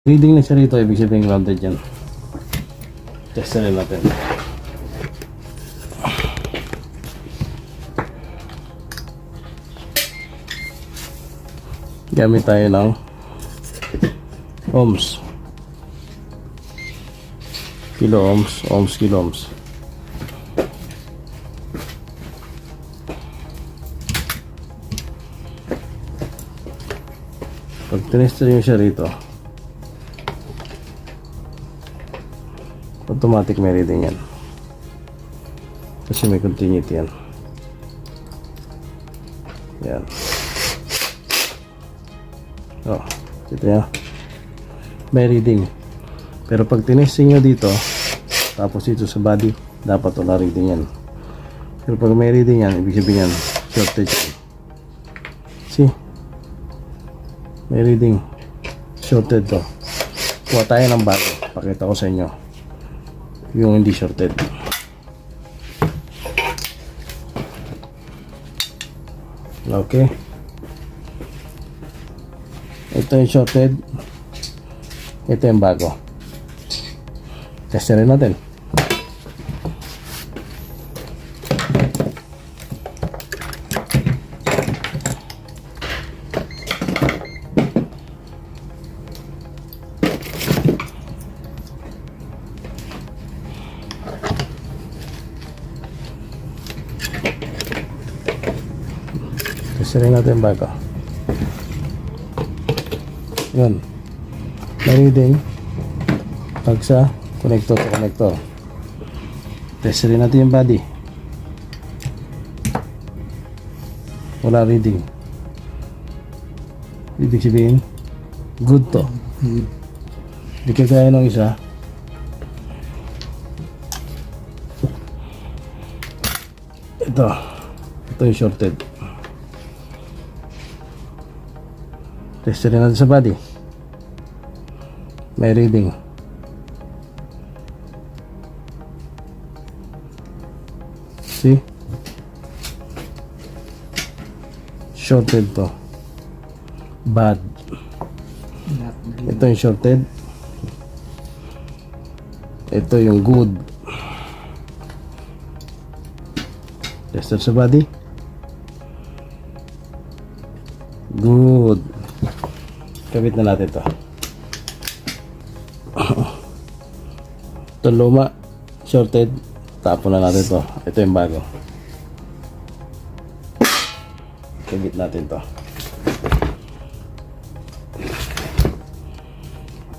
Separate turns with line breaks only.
Reading na siya rito, ibig sabihin grounded yan. Test na rin natin. Gamit tayo ng ohms. Kilo ohms, ohms, kilo ohms. Pag tinester nyo siya rito, automatic may reading yan. Kasi may continuity yan. Yan. Oh, ito yan. May reading. Pero pag tinesting nyo dito, tapos dito sa body, dapat wala reading yan. Pero pag may reading yan, ibig sabihin yan, shortage. See? May reading. Shorted to. Kuha tayo ng bago. Pakita ko sa inyo yung hindi shorted. Okay. Ito yung shorted. Ito yung bago. Testerin natin. Testerin natin yung bago. Yun. May reading pag sa connector to connector. Testerin natin yung body. Wala reading. Ibig sabihin good to. Hindi kagaya ng isa. Ito yung shorted. Testerin natin sa body. May reading. See? Shorted to. Bad. Ito yung shorted. Ito yung good. Tester sa body. Good. Kabit na natin to. Ito luma, shorted. Tapon na natin to. Ito yung bago. Kabit natin to.